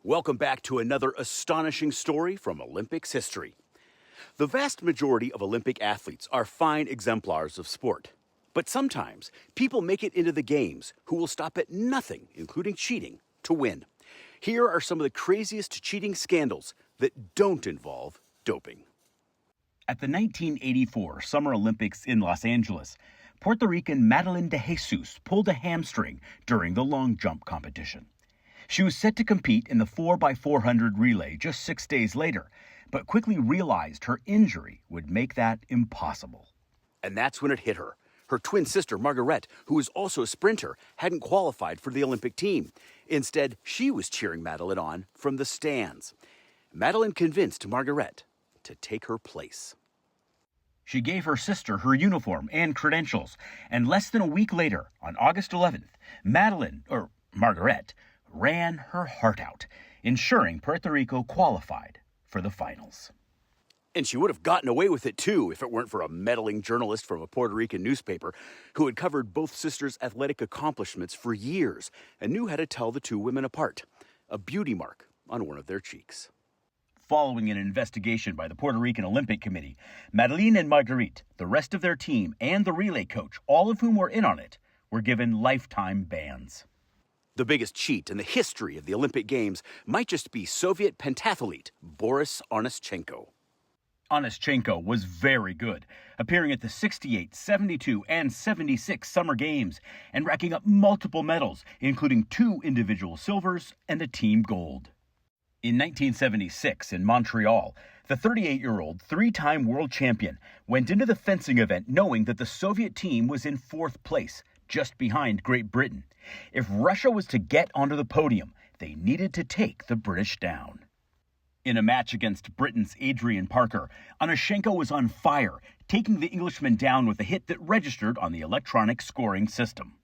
Welcome back to another astonishing story from Olympics history. The vast majority of Olympic athletes are fine exemplars of sport. But sometimes people make it into the games who will stop at nothing, including cheating, to win. Here are some of the craziest cheating scandals that don't involve doping. At the 1984 Summer Olympics in Los Angeles, Puerto Rican Madeline de Jesus pulled a hamstring during the long jump competition. She was set to compete in the 4x400 relay just 6 days later, but quickly realized her injury would make that impossible. And that's when it hit her. Her twin sister, Margaret, who was also a sprinter, hadn't qualified for the Olympic team. Instead, she was cheering Madeline on from the stands. Madeline convinced Margaret to take her place. She gave her sister her uniform and credentials, and less than a week later, on August 11th, Margaret, ran her heart out, ensuring Puerto Rico qualified for the finals. And she would have gotten away with it too if it weren't for a meddling journalist from a Puerto Rican newspaper who had covered both sisters' athletic accomplishments for years and knew how to tell the two women apart. A beauty mark on one of their cheeks. Following an investigation by the Puerto Rican Olympic Committee, Madeline and Marguerite, the rest of their team, and the relay coach, all of whom were in on it, were given lifetime bans. The biggest cheat in the history of the Olympic Games might just be Soviet pentathlete Boris Onyszchenko. Onyszchenko was very good, appearing at the 68, 72, and 76 Summer Games and racking up multiple medals, including 2 individual silvers and a team gold. In 1976, in Montreal, the 38-year-old, 3-time world champion went into the fencing event knowing that the Soviet team was in 4th place, just behind Great Britain. If Russia was to get onto the podium, they needed to take the British down. In a match against Britain's Adrian Parker, Onyszchenko was on fire, taking the Englishman down with a hit that registered on the electronic scoring system.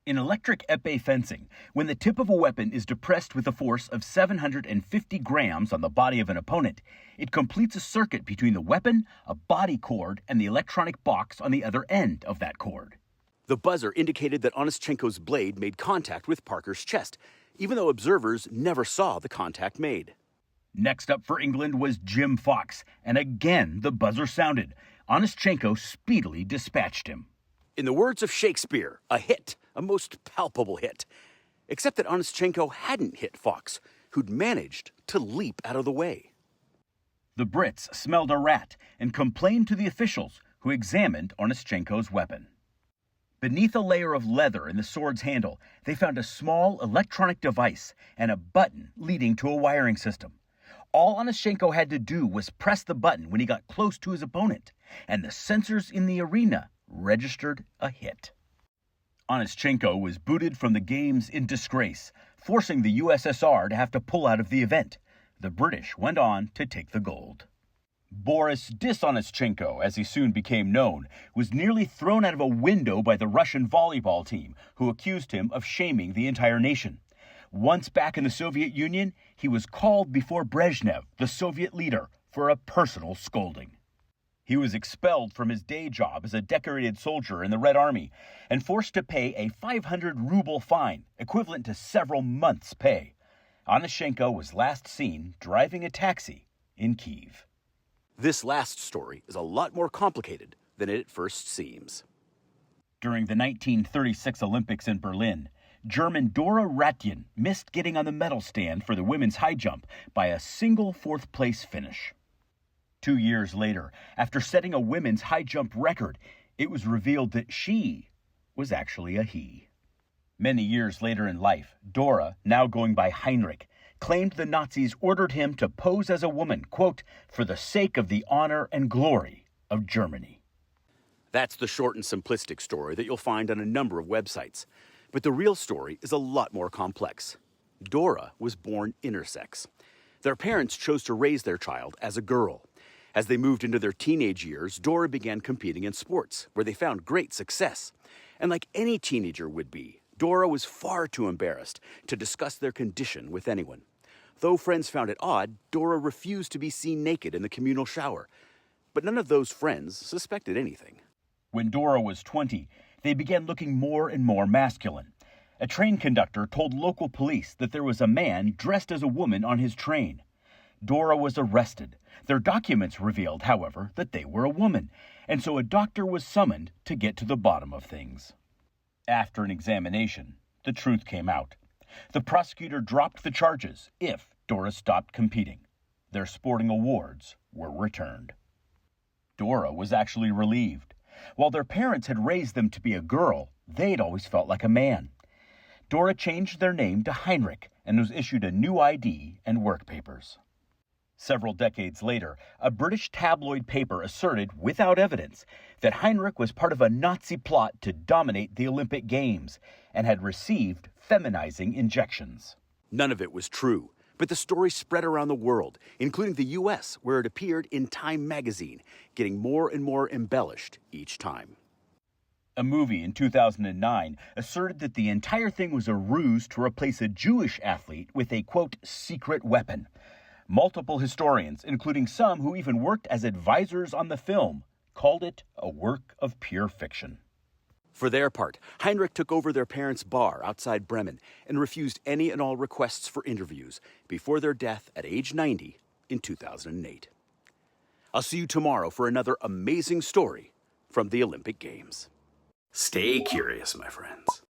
In electric épée fencing, when the tip of a weapon is depressed with a force of 750 grams on the body of an opponent, it completes a circuit between the weapon, a body cord, and the electronic box on the other end of that cord. The buzzer indicated that Onyszchenko's blade made contact with Parker's chest, even though observers never saw the contact made. Next up for England was Jim Fox, and again the buzzer sounded. Onyszchenko speedily dispatched him. In the words of Shakespeare, a hit, a most palpable hit. Except that Onyszchenko hadn't hit Fox, who'd managed to leap out of the way. The Brits smelled a rat and complained to the officials, who examined Onyszchenko's weapon. Beneath a layer of leather in the sword's handle, they found a small electronic device and a button leading to a wiring system. All Onyszchenko had to do was press the button when he got close to his opponent, and the sensors in the arena registered a hit. Onyszchenko was booted from the Games in disgrace, forcing the USSR to have to pull out of the event. The British went on to take the gold. Boris Onyszchenko, as he soon became known, was nearly thrown out of a window by the Russian volleyball team, who accused him of shaming the entire nation. Once back in the Soviet Union, he was called before Brezhnev, the Soviet leader, for a personal scolding. He was expelled from his day job as a decorated soldier in the Red Army and forced to pay a 500-ruble fine, equivalent to several months' pay. Onyszchenko was last seen driving a taxi in Kyiv. This last story is a lot more complicated than it at first seems. During the 1936 Olympics in Berlin, German Dora Ratjen missed getting on the medal stand for the women's high jump by a single 4th-place finish. 2 years later, after setting a women's high jump record, it was revealed that she was actually a he. Many years later in life, Dora, now going by Heinrich, claimed the Nazis ordered him to pose as a woman, quote, for the sake of the honor and glory of Germany. That's the short and simplistic story that you'll find on a number of websites. But the real story is a lot more complex. Dora was born intersex. Their parents chose to raise their child as a girl. As they moved into their teenage years, Dora began competing in sports, where they found great success. And like any teenager would be, Dora was far too embarrassed to discuss their condition with anyone. Though friends found it odd, Dora refused to be seen naked in the communal shower. But none of those friends suspected anything. When Dora was 20, they began looking more and more masculine. A train conductor told local police that there was a man dressed as a woman on his train. Dora was arrested. Their documents revealed, however, that they were a woman, and so a doctor was summoned to get to the bottom of things. After an examination, the truth came out. The prosecutor dropped the charges if Dora stopped competing. Their sporting awards were returned. Dora was actually relieved. While their parents had raised them to be a girl, they'd always felt like a man. Dora changed their name to Heinrich and was issued a new ID and work papers. Several decades later, a British tabloid paper asserted, without evidence, that Heinrich was part of a Nazi plot to dominate the Olympic Games and had received feminizing injections. None of it was true, but the story spread around the world, including the U.S., where it appeared in Time magazine, getting more and more embellished each time. A movie in 2009 asserted that the entire thing was a ruse to replace a Jewish athlete with a, quote, secret weapon. Multiple historians, including some who even worked as advisors on the film, called it a work of pure fiction. For their part, Heinrich took over their parents' bar outside Bremen and refused any and all requests for interviews before their death at age 90 in 2008. I'll see you tomorrow for another amazing story from the Olympic Games. Stay curious, my friends.